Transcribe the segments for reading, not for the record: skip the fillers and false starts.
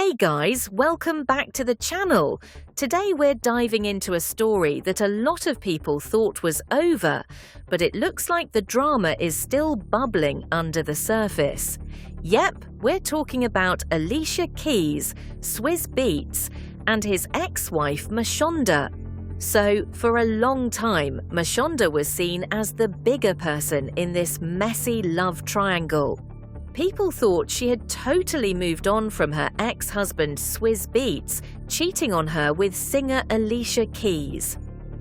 Hey guys, welcome back to the channel. Today we're diving into a story that a lot of people thought was over, but it looks like the drama is still bubbling under the surface. Yep, we're talking about Alicia Keys, Swizz Beatz, and his ex-wife Mashonda. So, for a long time, Mashonda was seen as the bigger person in this messy love triangle. People thought she had totally moved on from her ex-husband Swizz Beatz, cheating on her with singer Alicia Keys.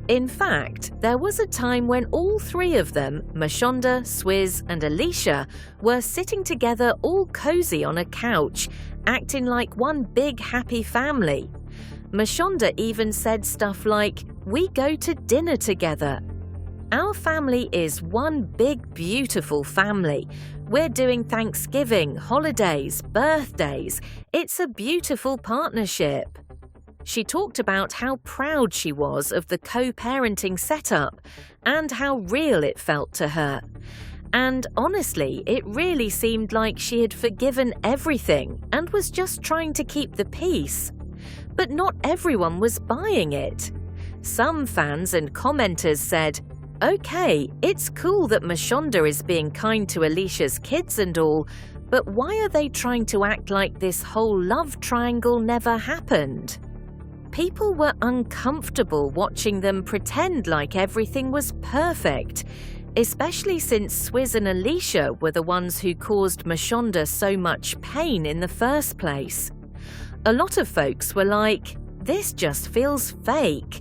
In fact, there was a time when all three of them, Mashonda, Swizz and Alicia, were sitting together all cozy on a couch, acting like one big happy family. Mashonda even said stuff like, "We go to dinner together. Our family is one big beautiful family. We're doing Thanksgiving, holidays, birthdays. It's a beautiful partnership." She talked about how proud she was of the co-parenting setup and how real it felt to her. And honestly, it really seemed like she had forgiven everything and was just trying to keep the peace. But not everyone was buying it. Some fans and commenters said, "Okay, it's cool that Mashonda is being kind to Alicia's kids and all, but why are they trying to act like this whole love triangle never happened?" People were uncomfortable watching them pretend like everything was perfect, especially since Swizz and Alicia were the ones who caused Mashonda so much pain in the first place. A lot of folks were like, "This just feels fake."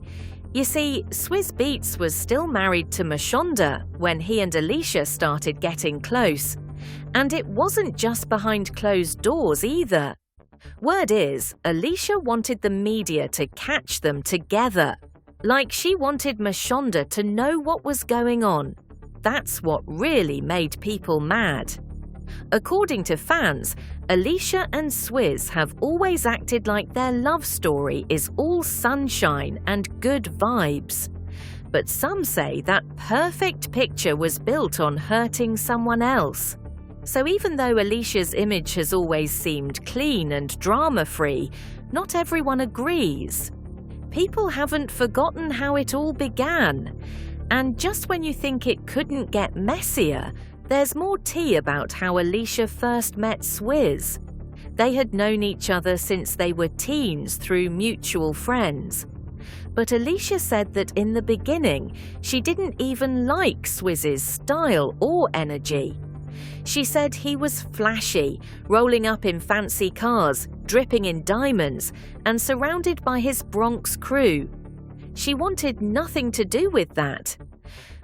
You see, Swizz Beatz was still married to Mashonda when he and Alicia started getting close. And it wasn't just behind closed doors either. Word is, Alicia wanted the media to catch them together. Like she wanted Mashonda to know what was going on. That's what really made people mad. According to fans, Alicia and Swizz have always acted like their love story is all sunshine and good vibes. But some say that perfect picture was built on hurting someone else. So even though Alicia's image has always seemed clean and drama-free, not everyone agrees. People haven't forgotten how it all began. And just when you think it couldn't get messier, there's more tea about how Alicia first met Swizz. They had known each other since they were teens through mutual friends. But Alicia said that in the beginning, she didn't even like Swizz's style or energy. She said he was flashy, rolling up in fancy cars, dripping in diamonds, and surrounded by his Bronx crew. She wanted nothing to do with that.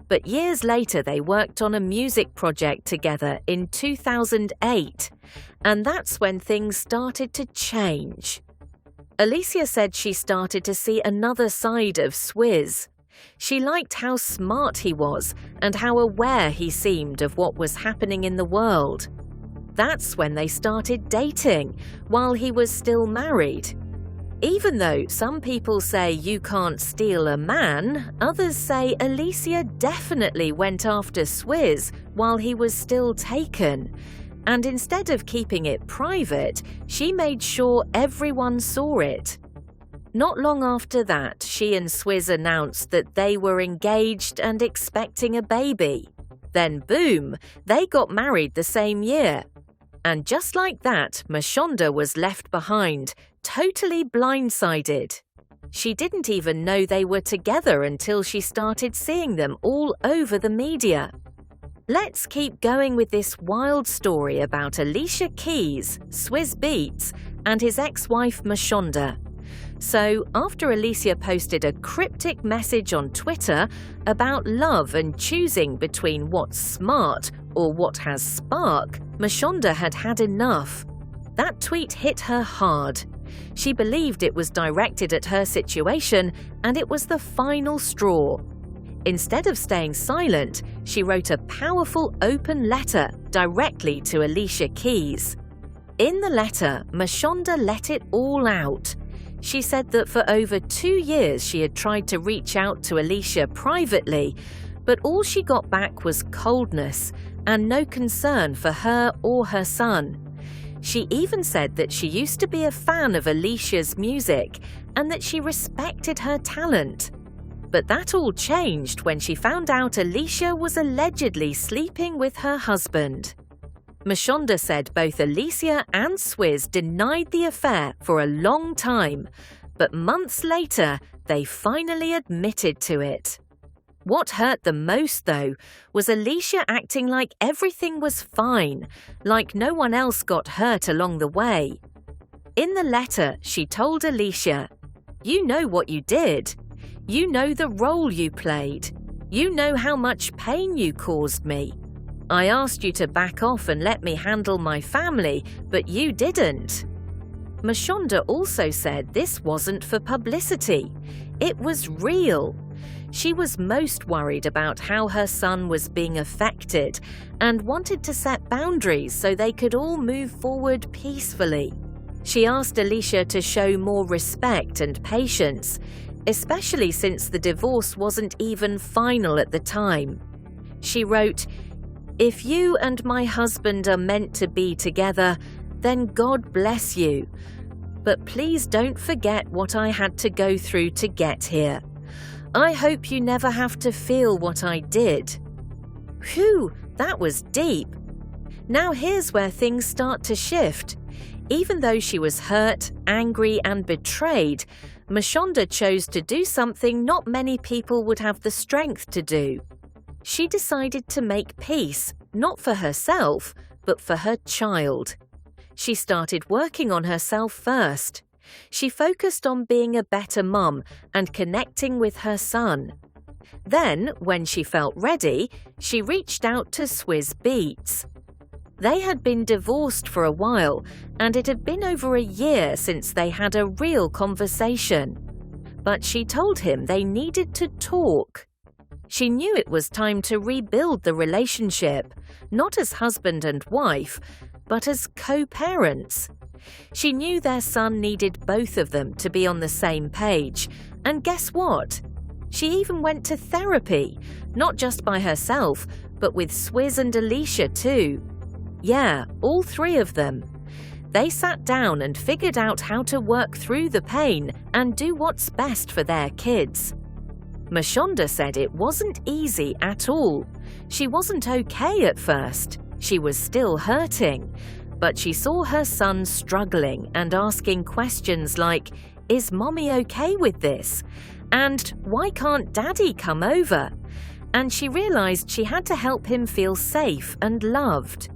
But years later, they worked on a music project together in 2008, and that's when things started to change. Alicia said she started to see another side of Swizz. She liked how smart he was and how aware he seemed of what was happening in the world. That's when they started dating, while he was still married. Even though some people say you can't steal a man, others say Alicia definitely went after Swizz while he was still taken. And instead of keeping it private, she made sure everyone saw it. Not long after that, she and Swizz announced that they were engaged and expecting a baby. Then boom, they got married the same year. And just like that, Mashonda was left behind, totally blindsided. She didn't even know they were together until she started seeing them all over the media. Let's keep going with this wild story about Alicia Keys, Swizz Beatz, and his ex-wife Mashonda. So, after Alicia posted a cryptic message on Twitter about love and choosing between what's smart or what has spark, Mashonda had had enough. That tweet hit her hard. She believed it was directed at her situation, and it was the final straw. Instead of staying silent, she wrote a powerful open letter directly to Alicia Keys. In the letter, Mashonda let it all out. She said that for over 2 years she had tried to reach out to Alicia privately, but all she got back was coldness and no concern for her or her son. She even said that she used to be a fan of Alicia's music and that she respected her talent. But that all changed when she found out Alicia was allegedly sleeping with her husband. Mashonda said both Alicia and Swizz denied the affair for a long time, but months later, they finally admitted to it. What hurt the most, though, was Alicia acting like everything was fine, like no one else got hurt along the way. In the letter, she told Alicia, "You know what you did. You know the role you played. You know how much pain you caused me. I asked you to back off and let me handle my family, but you didn't." Mashonda also said this wasn't for publicity. It was real. She was most worried about how her son was being affected and wanted to set boundaries so they could all move forward peacefully. She asked Alicia to show more respect and patience, especially since the divorce wasn't even final at the time. She wrote, "If you and my husband are meant to be together, then God bless you. But please don't forget what I had to go through to get here. I hope you never have to feel what I did." Phew, that was deep. Now here's where things start to shift. Even though she was hurt, angry, and betrayed, Mashonda chose to do something not many people would have the strength to do. She decided to make peace, not for herself, but for her child. She started working on herself first. She focused on being a better mum and connecting with her son. Then, when she felt ready, she reached out to Swizz Beatz. They had been divorced for a while, and it had been over a year since they had a real conversation. But she told him they needed to talk. She knew it was time to rebuild the relationship, not as husband and wife, but as co-parents. She knew their son needed both of them to be on the same page, and guess what? She even went to therapy, not just by herself, but with Swizz and Alicia too. Yeah, all three of them. They sat down and figured out how to work through the pain and do what's best for their kids. Mashonda said it wasn't easy at all. She wasn't okay at first. She was still hurting. But she saw her son struggling and asking questions like, "Is mommy okay with this?" And "Why can't daddy come over?" And she realized she had to help him feel safe and loved.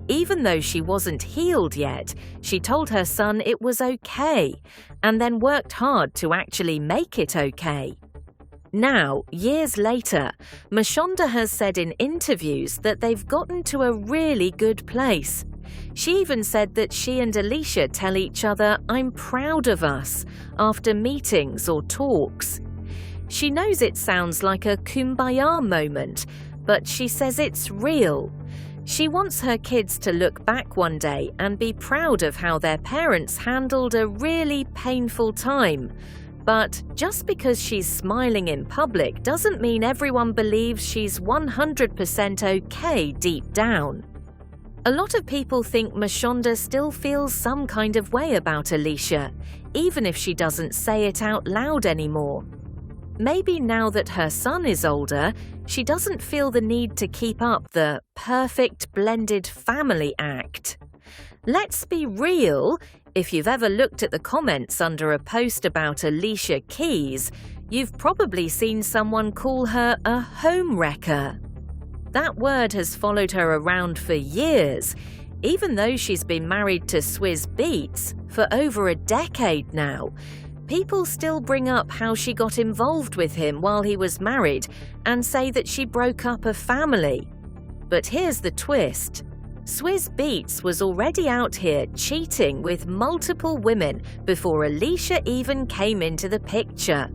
Even though she wasn't healed yet, she told her son it was okay, and then worked hard to actually make it okay. Now, years later, Mashonda has said in interviews that they've gotten to a really good place. She even said that she and Alicia tell each other, "I'm proud of us," after meetings or talks. She knows it sounds like a kumbaya moment, but she says it's real. She wants her kids to look back one day and be proud of how their parents handled a really painful time. But just because she's smiling in public doesn't mean everyone believes she's 100% okay deep down. A lot of people think Mashonda still feels some kind of way about Alicia, even if she doesn't say it out loud anymore. Maybe now that her son is older, she doesn't feel the need to keep up the perfect blended family act. Let's be real, if you've ever looked at the comments under a post about Alicia Keys, you've probably seen someone call her a home wrecker. That word has followed her around for years, even though she's been married to Swizz Beatz for over a decade now. People still bring up how she got involved with him while he was married and say that she broke up a family. But here's the twist. Swizz Beatz was already out here cheating with multiple women before Alicia even came into the picture.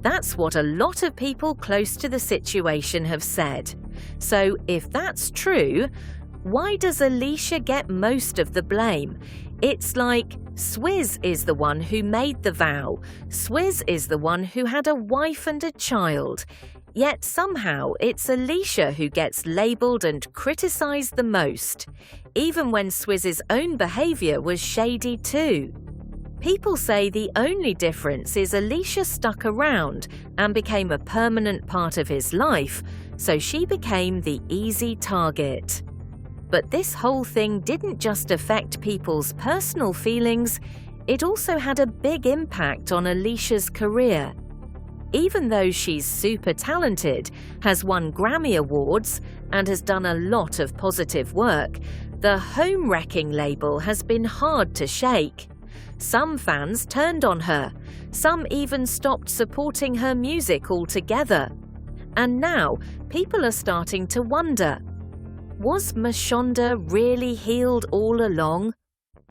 That's what a lot of people close to the situation have said. So if that's true, why does Alicia get most of the blame? It's like Swizz is the one who made the vow. Swizz is the one who had a wife and a child. Yet somehow it's Alicia who gets labelled and criticised the most, even when Swizz's own behaviour was shady too. People say the only difference is Alicia stuck around and became a permanent part of his life, so she became the easy target. But this whole thing didn't just affect people's personal feelings, it also had a big impact on Alicia's career. Even though she's super talented, has won Grammy Awards, and has done a lot of positive work, the home wrecking label has been hard to shake. Some fans turned on her, some even stopped supporting her music altogether. And now, people are starting to wonder, was Mashonda really healed all along?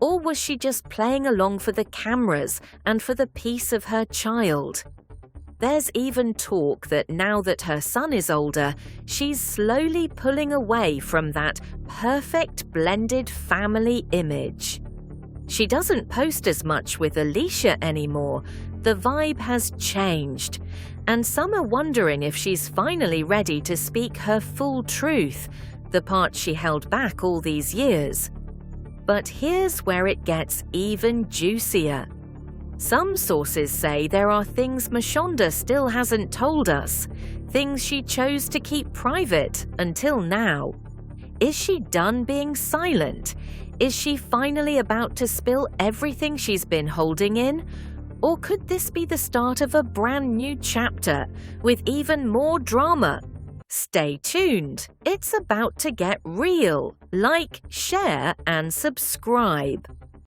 Or was she just playing along for the cameras and for the peace of her child? There's even talk that now that her son is older, she's slowly pulling away from that perfect blended family image. She doesn't post as much with Alicia anymore. The vibe has changed, and some are wondering if she's finally ready to speak her full truth, the part she held back all these years. But here's where it gets even juicier. Some sources say there are things Mashonda still hasn't told us, things she chose to keep private until now. Is she done being silent? Is she finally about to spill everything she's been holding in? Or could this be the start of a brand new chapter with even more drama? Stay tuned, it's about to get real. Like, share and subscribe.